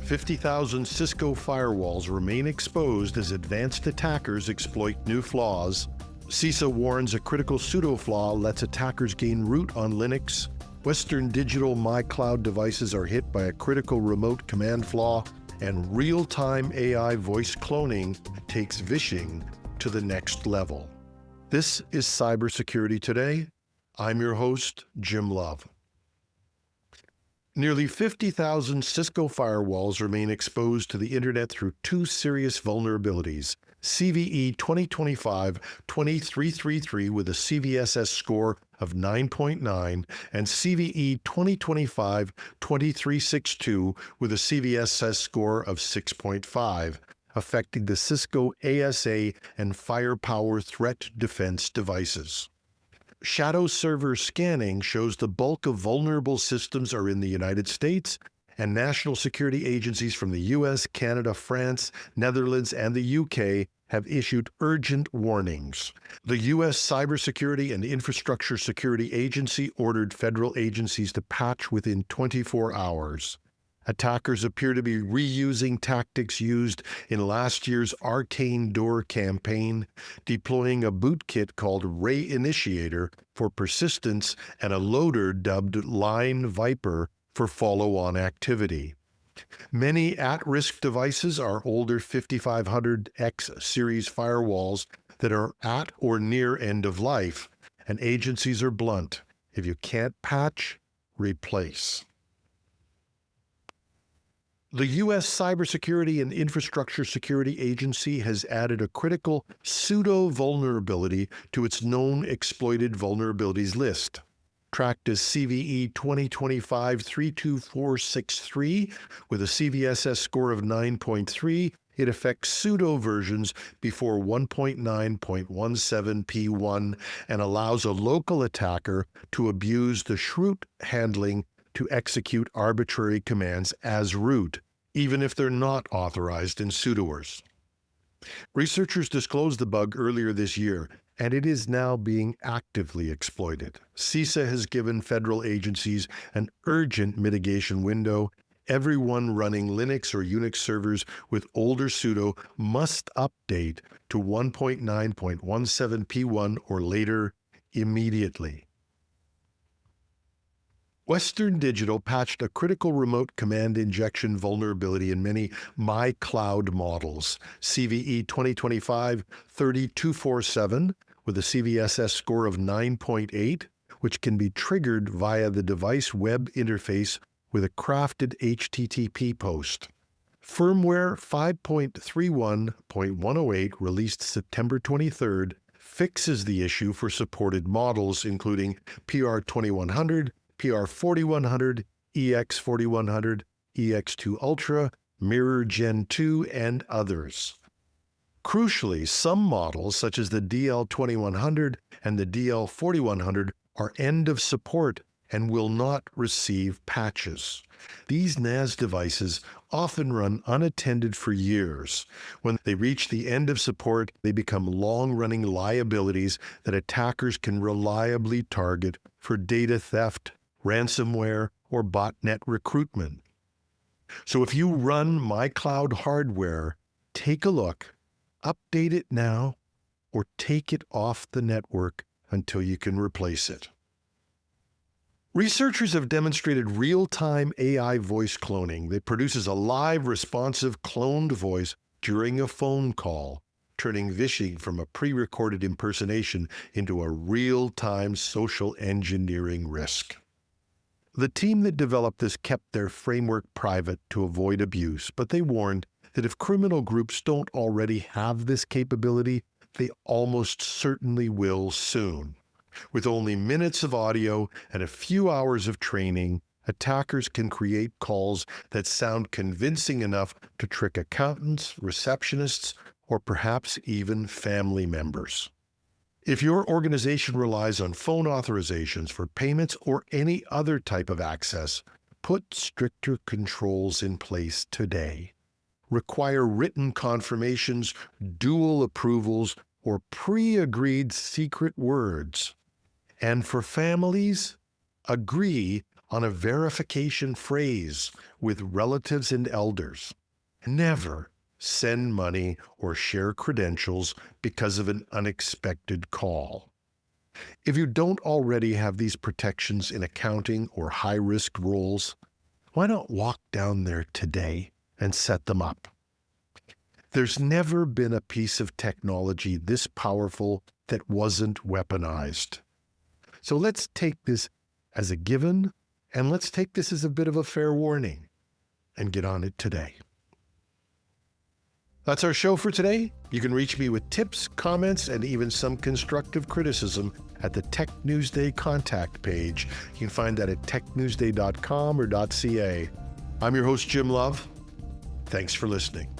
50,000 Cisco firewalls remain exposed as advanced attackers exploit new flaws. CISA warns a critical pseudo flaw lets attackers gain root on Linux. Western Digital MyCloud devices are hit by a critical remote command flaw. And real-time AI voice cloning takes vishing to the next level. This is Cybersecurity Today. I'm your host, Jim Love. Nearly 50,000 Cisco firewalls remain exposed to the internet through two serious vulnerabilities: CVE 2025-2333 with a CVSS score of 9.9 and CVE 2025-2362 with a CVSS score of 6.5, affecting the Cisco ASA and Firepower threat defense devices. Shadow server scanning shows the bulk of vulnerable systems are in the United States, and national security agencies from the US, Canada, France, Netherlands, and the UK have issued urgent warnings. The U.S. Cybersecurity and Infrastructure Security Agency ordered federal agencies to patch within 24 hours. Attackers appear to be reusing tactics used in last year's Arcane Door campaign, deploying a bootkit called Ray Initiator for persistence and a loader dubbed Line Viper for follow-on activity. Many at-risk devices are older 5500X series firewalls that are at or near end of life, and agencies are blunt. If you can't patch, replace. The U.S. Cybersecurity and Infrastructure Security Agency has added a critical pseudo vulnerability to its known exploited vulnerabilities list. Tracked as CVE 2025-32463 with a CVSS score of 9.3, it affects pseudo versions before 1.9.17p1 and allows a local attacker to abuse the shroot handling to execute arbitrary commands as root, even if they're not authorized in sudoers. Researchers disclosed the bug earlier this year, and it is now being actively exploited. CISA has given federal agencies an urgent mitigation window. Everyone running Linux or Unix servers with older sudo must update to 1.9.17p1 or later immediately. Western Digital patched a critical remote command injection vulnerability in many MyCloud models, CVE 2025-3247 with a CVSS score of 9.8, which can be triggered via the device web interface with a crafted HTTP post. Firmware 5.31.108, released September 23rd, fixes the issue for supported models, including PR2100, PR4100, EX4100, EX2 Ultra, Mirror Gen 2, and others. Crucially, some models, such as the DL2100 and the DL4100, are end of support and will not receive patches. These NAS devices often run unattended for years. When they reach the end of support, they become long-running liabilities that attackers can reliably target for data theft, ransomware, or botnet recruitment. So if you run MyCloud hardware, take a look, update it now, or take it off the network until you can replace it. Researchers have demonstrated real-time AI voice cloning that produces a live, responsive, cloned voice during a phone call, turning vishing from a pre-recorded impersonation into a real-time social engineering risk. The team that developed this kept their framework private to avoid abuse, but they warned that if criminal groups don't already have this capability, they almost certainly will soon. With only minutes of audio and a few hours of training, attackers can create calls that sound convincing enough to trick accountants, receptionists, or perhaps even family members. If your organization relies on phone authorizations for payments or any other type of access, put stricter controls in place today. Require written confirmations, dual approvals, or pre-agreed secret words. And for families, agree on a verification phrase with relatives and elders. Never send money or share credentials because of an unexpected call. If you don't already have these protections in accounting or high-risk roles, why not walk down there today and set them up? There's never been a piece of technology this powerful that wasn't weaponized. So let's take this as a given, and let's take this as a bit of a fair warning and get on it today. That's our show for today. You can reach me with tips, comments, and even some constructive criticism at the Tech Newsday contact page. You can find that at technewsday.com or .ca. I'm your host, Jim Love. Thanks for listening.